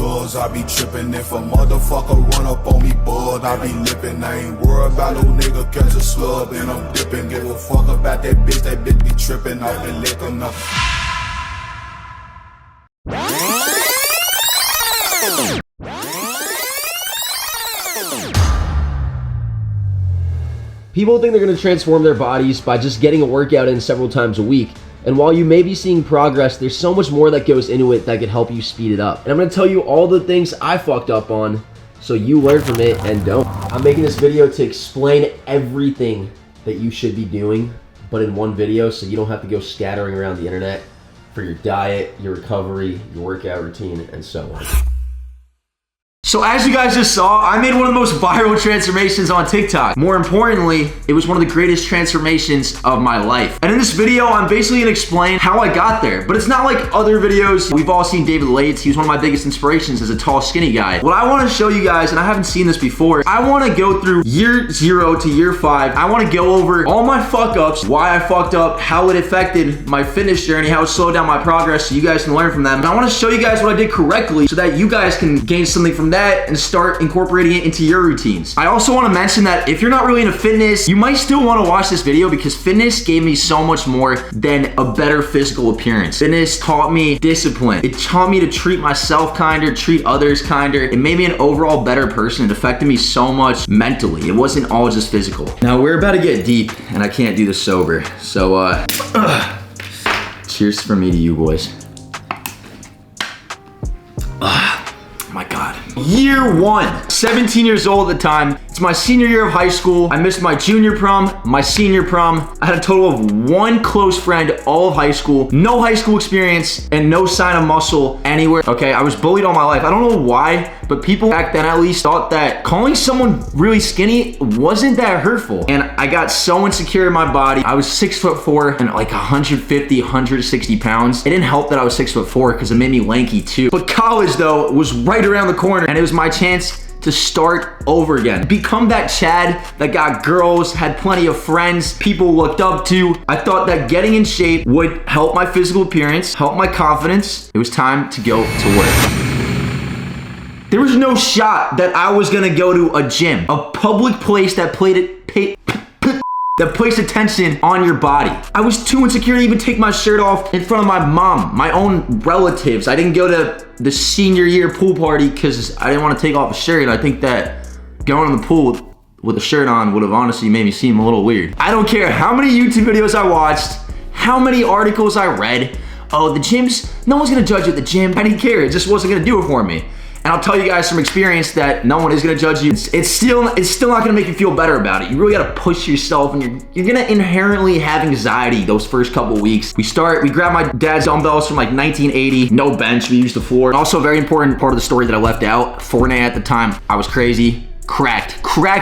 drugs. I be tripping. If a motherfucker run up on me, bud, I be lippin'. I ain't worried about no nigga catch a slug and I'm dipping. Give a fuck about that bitch be tripping off the liquor. No. People think they're going to transform their bodies by just getting a workout in several times a week. And while you may be seeing progress, there's so much more that goes into it that could help you speed it up. And I'm going to tell you all the things I fucked up on so you learn from it and don't. I'm making this video to explain everything that you should be doing, but in one video so you don't have to go scattering around the internet for your diet, your recovery, your workout routine, and so on. So as you guys just saw, I made one of the most viral transformations on TikTok. More importantly, it was one of the greatest transformations of my life. And in this video, I'm basically gonna explain how I got there. But it's not like other videos. We've all seen David Lates. He was one of my biggest inspirations as a tall, skinny guy. What I wanna show you guys, and I haven't seen this before, I wanna go through year 0 to year 5. I wanna go over all my fuck ups, why I fucked up, how it affected my fitness journey, how it slowed down my progress so you guys can learn from them. And I wanna show you guys what I did correctly so that you guys can gain something from that and start incorporating it into your routines. I also want to mention that if you're not really into fitness, you might still want to watch this video because fitness gave me so much more than a better physical appearance. Fitness taught me discipline. It taught me to treat myself kinder, treat others kinder. It made me an overall better person. It affected me so much mentally. It wasn't all just physical. Now we're about to get deep and I can't do this sober. So cheers for me to you boys. My God. Year 1, 17 years old at the time. It's my senior year of high school. I missed my junior prom, my senior prom. I had a total of 1 close friend all of high school. No high school experience and no sign of muscle anywhere. Okay, I was bullied all my life. I don't know why, but people back then at least thought that calling someone really skinny wasn't that hurtful. And I got so insecure in my body. I was 6'4" and like 150, 160 pounds. It didn't help that I was 6'4" because it made me lanky too. But college though was right around the corner and it was my chance to start over again. Become that Chad that got girls, had plenty of friends, people looked up to. I thought that getting in shape would help my physical appearance, help my confidence. It was time to go to work. There was no shot that I was gonna go to a gym, a public place that that placed attention on your body. I was too insecure to even take my shirt off in front of my mom, my own relatives. I didn't go to the senior year pool party because I didn't want to take off a shirt. And I think that going in the pool with a shirt on would have honestly made me seem a little weird. I don't care how many YouTube videos I watched, how many articles I read. Oh, the gyms, no one's gonna judge you at the gym. I didn't care, it just wasn't gonna do it for me. And I'll tell you guys from experience that no one is gonna judge you. It's still not gonna make you feel better about it. You really gotta push yourself and you're gonna inherently have anxiety those first couple weeks. We grab my dad's dumbbells from like 1980, no bench, we used the floor. Also, a very important part of the story that I left out, Fortnite at the time, I was crazy. Cracked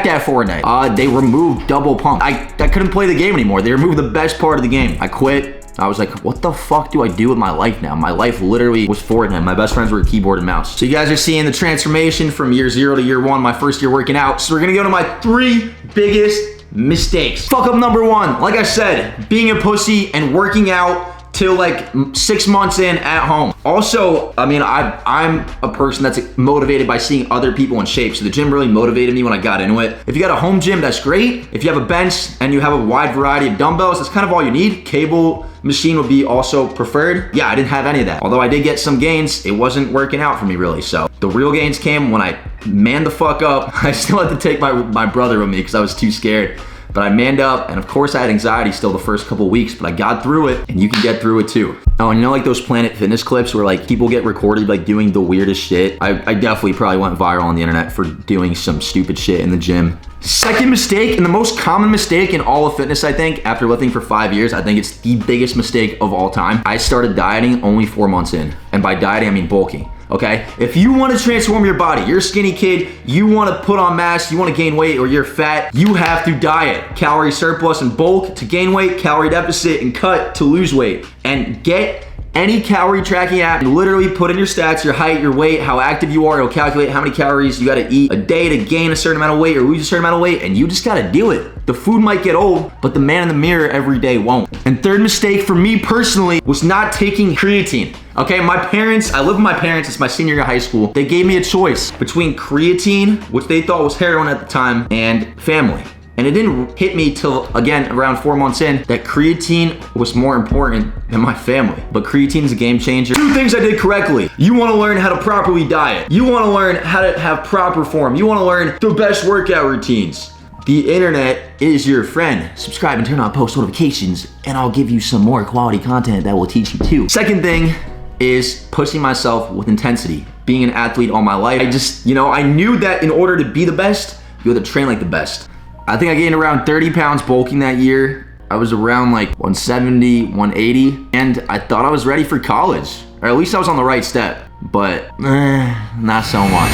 at Fortnite. They removed double pump. I couldn't play the game anymore. They removed the best part of the game. I quit. I was like, what the fuck do I do with my life now? My life literally was Fortnite. My best friends were keyboard and mouse. So you guys are seeing the transformation from year 0 to year 1, my first year working out. So we're gonna go to my 3 biggest mistakes. Fuck up number 1, like I said, being a pussy and working out till like 6 months in at home. Also, I mean, I'm a person that's motivated by seeing other people in shape. So the gym really motivated me when I got into it. If you got a home gym, that's great. If you have a bench and you have a wide variety of dumbbells, that's kind of all you need. Cable machine would be also preferred. Yeah, I didn't have any of that. Although I did get some gains, it wasn't working out for me really. So the real gains came when I manned the fuck up. I still had to take my brother with me because I was too scared. But I manned up, and of course I had anxiety still the first couple weeks, but I got through it, and you can get through it too. Oh, and you know like those Planet Fitness clips where like people get recorded like doing the weirdest shit? I definitely probably went viral on the internet for doing some stupid shit in the gym. Second mistake, and the most common mistake in all of fitness, I think, after lifting for 5 years, I think it's the biggest mistake of all time. I started dieting only 4 months in. And by dieting, I mean bulking. Okay? If you want to transform your body, you're a skinny kid, you want to put on mass, you want to gain weight, or you're fat, you have to diet. Calorie surplus and bulk to gain weight, calorie deficit and cut to lose weight. And get any calorie tracking app and literally put in your stats, your height, your weight, how active you are. It'll calculate how many calories you gotta eat a day to gain a certain amount of weight or lose a certain amount of weight, and you just gotta do it. The food might get old, but the man in the mirror every day won't. And third mistake for me personally was not taking creatine. Okay, my parents, I live with my parents, it's my senior year of high school. They gave me a choice between creatine, which they thought was heroin at the time, and family. And it didn't hit me till, again, around 4 months in, that creatine was more important than my family. But creatine's a game changer. 2 things I did correctly. You wanna learn how to properly diet. You wanna learn how to have proper form. You wanna learn the best workout routines. The internet is your friend. Subscribe and turn on post notifications, and I'll give you some more quality content that will teach you too. Second thing is pushing myself with intensity. Being an athlete all my life, I knew that in order to be the best, you had to train like the best. I think I gained around 30 pounds bulking that year. I was around like 170, 180, and I thought I was ready for college, or at least I was on the right step, but not so much.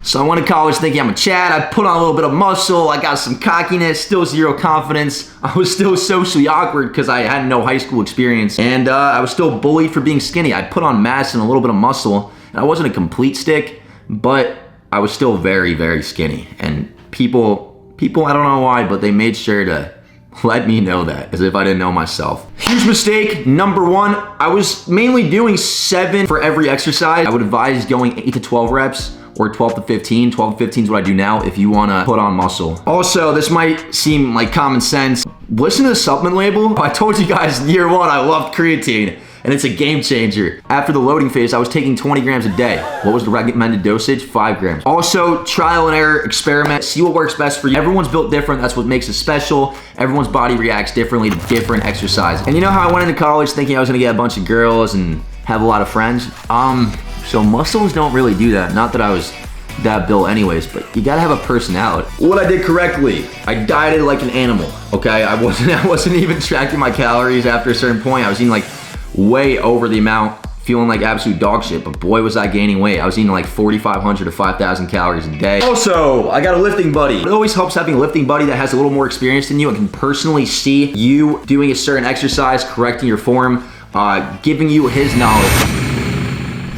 So I went to college thinking I'm a Chad. I put on a little bit of muscle. I got some cockiness, still zero confidence. I was still socially awkward because I had no high school experience, and I was still bullied for being skinny. I put on mass and a little bit of muscle, and I wasn't a complete stick, but I was still very, very skinny. And people, I don't know why, but they made sure to let me know that, as if I didn't know myself. Huge mistake, number 1, I was mainly doing 7 for every exercise. I would advise going 8 to 12 reps, or 12 to 15. 12 to 15 is what I do now if you wanna put on muscle. Also, this might seem like common sense. Listen to the supplement label. I told you guys in year 1, I loved creatine, and it's a game changer. After the loading phase, I was taking 20 grams a day. What was the recommended dosage? 5 grams. Also, trial and error, experiment, see what works best for you. Everyone's built different, that's what makes it special. Everyone's body reacts differently to different exercises. And you know how I went into college thinking I was gonna get a bunch of girls and have a lot of friends? So muscles don't really do that. Not that I was that built anyways, but you gotta have a personality. What I did correctly, I dieted like an animal, okay? I wasn't even tracking my calories after a certain point. I was eating like way over the amount, feeling like absolute dog shit, but boy was I gaining weight. I was eating like 4,500 to 5,000 calories a day. Also, I got a lifting buddy. It always helps having a lifting buddy that has a little more experience than you and can personally see you doing a certain exercise, correcting your form, giving you his knowledge.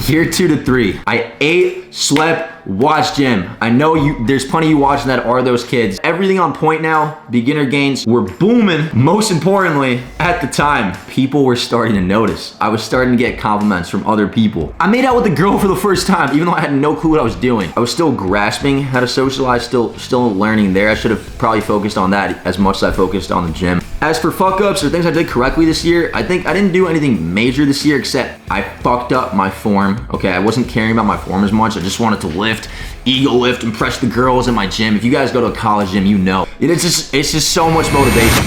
Year 2 to 3, I ate, slept, watched gym. I know there's plenty of you watching that are those kids. Everything on point now, beginner gains were booming. Most importantly, at the time, people were starting to notice. I was starting to get compliments from other people. I made out with a girl for the first time, even though I had no clue what I was doing. I was still grasping how to socialize, still learning there. I should have probably focused on that as much as I focused on the gym. As for fuck ups or things I did correctly this year, I think I didn't do anything major this year except I fucked up my form. Okay, I wasn't caring about my form as much. I just wanted to lift, ego lift, impress the girls in my gym. If you guys go to a college gym, you know. It's just so much motivation.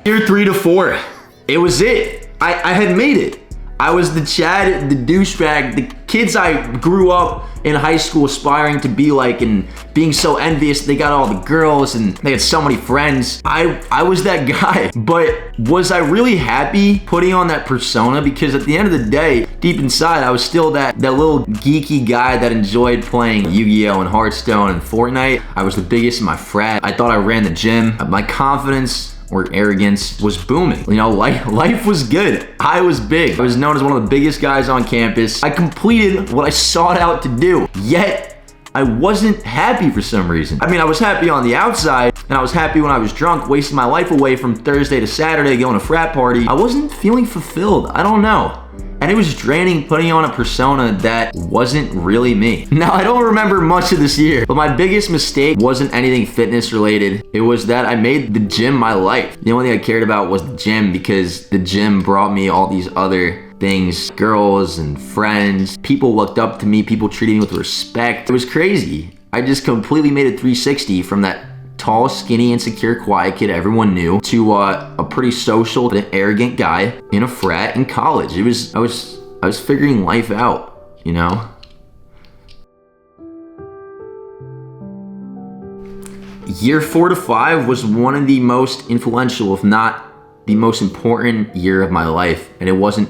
Year 3 to 4, it was it. I had made it. I was the Chad, the douchebag, the kids I grew up in high school aspiring to be like and being so envious. They got all the girls and they had so many friends. I was that guy. But was I really happy putting on that persona? Because at the end of the day, deep inside, I was still that little geeky guy that enjoyed playing Yu-Gi-Oh! And Hearthstone and Fortnite. I was the biggest in my frat. I thought I ran the gym. My confidence or arrogance was booming. You know, life was good. I was big. I was known as one of the biggest guys on campus. I completed what I sought out to do, yet I wasn't happy for some reason. I mean, I was happy on the outside, and I was happy when I was drunk, wasting my life away from Thursday to Saturday going to frat party. I wasn't feeling fulfilled. I don't know. And it was draining putting on a persona that wasn't really me. Now, I don't remember much of this year, but my biggest mistake wasn't anything fitness related. It was that I made the gym my life. The only thing I cared about was the gym because the gym brought me all these other things, girls and friends. People looked up to me, people treated me with respect. It was crazy. I just completely made a 360 from that tall, skinny, insecure, quiet kid everyone knew to a pretty social but arrogant guy in a frat in college. I was figuring life out, you know? Year 4 to 5 was one of the most influential, if not the most important year of my life. And it wasn't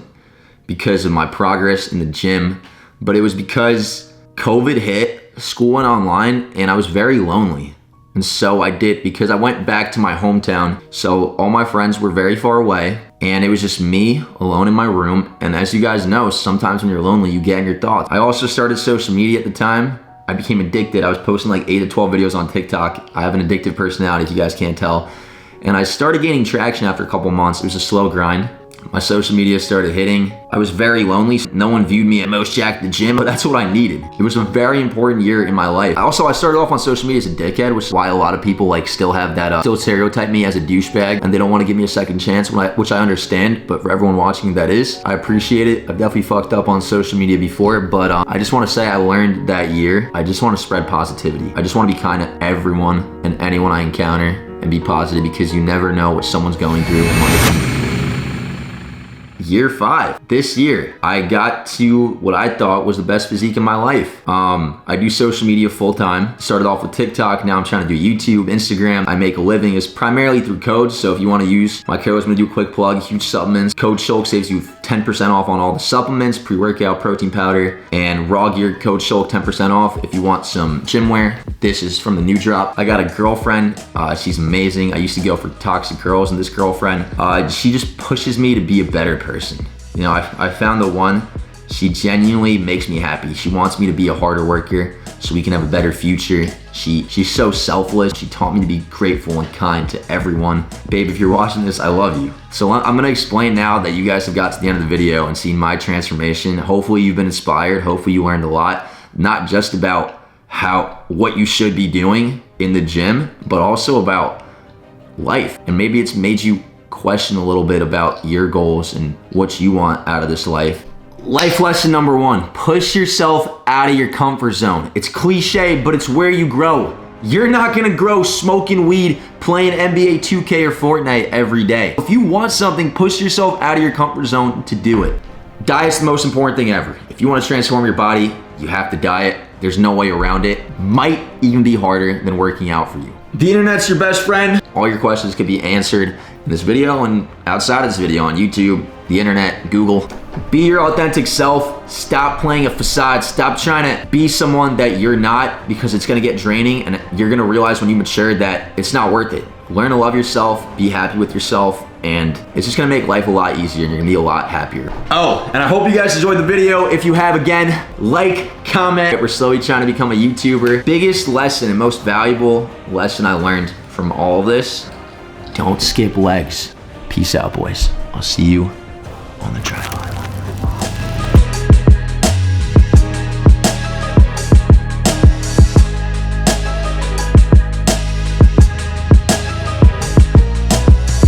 because of my progress in the gym, but it was because COVID hit, school went online, and I was very lonely. And so I did, because I went back to my hometown. So all my friends were very far away, and it was just me alone in my room. And as you guys know, sometimes when you're lonely, you get in your thoughts. I also started social media at the time. I became addicted. I was posting like 8 to 12 videos on TikTok. I have an addictive personality, if you guys can't tell. And I started gaining traction after a couple months. It was a slow grind. My social media started hitting. I was very lonely. No one viewed me at most jacked at the gym, but that's what I needed. It was a very important year in my life. Also, I started off on social media as a dickhead, which is why a lot of people like still have that, still stereotype me as a douchebag, and they don't want to give me a second chance, which I understand, but for everyone watching that is, I appreciate it. I've definitely fucked up on social media before, but I just want to say I learned that year. I just want to spread positivity. I just want to be kind to everyone and anyone I encounter and be positive, because you never know what someone's going through. Year 5. This year, I got to what I thought was the best physique in my life. I do social media full time. Started off with TikTok. Now I'm trying to do YouTube, Instagram. I make a living is primarily through codes. So if you want to use my codes, I'm gonna do a quick plug. Huge supplements. Code Shulk saves you 10% off on all the supplements, pre-workout, protein powder, and raw gear. Code Shulk 10% off if you want some gym wear. This is from the new drop. I got a girlfriend. She's amazing. I used to go for toxic girls, and this girlfriend, she just pushes me to be a better person. You know, I found the one. She genuinely makes me happy. She wants me to be a harder worker so we can have a better future. She's so selfless. She taught me to be grateful and kind to everyone. Babe, if you're watching this, I love you. So I'm gonna explain now that you guys have got to the end of the video and seen my transformation. Hopefully you've been inspired. Hopefully you learned a lot, not just about what you should be doing in the gym, but also about life. And maybe it's made you question a little bit about your goals and what you want out of this life. Life lesson number 1, push yourself out of your comfort zone. It's cliche, but it's where you grow. You're not gonna grow smoking weed, playing NBA 2K or Fortnite every day. If you want something, push yourself out of your comfort zone to do it. Diet's the most important thing ever. If you want to transform your body, you have to diet. There's no way around it. Might even be harder than working out for you. The internet's your best friend. All your questions could be answered in this video and outside of this video on YouTube, the internet, Google. Be your authentic self. Stop playing a facade. Stop trying to be someone that you're not, because it's gonna get draining, and you're gonna realize when you mature that it's not worth it. Learn to love yourself, be happy with yourself, and it's just gonna make life a lot easier, and you're gonna be a lot happier. Oh, and I hope you guys enjoyed the video. If you have, again, like, comment. We're slowly trying to become a YouTuber. Biggest lesson and most valuable lesson I learned from all of this: don't skip legs. Peace out, boys. I'll see you on the triathlon.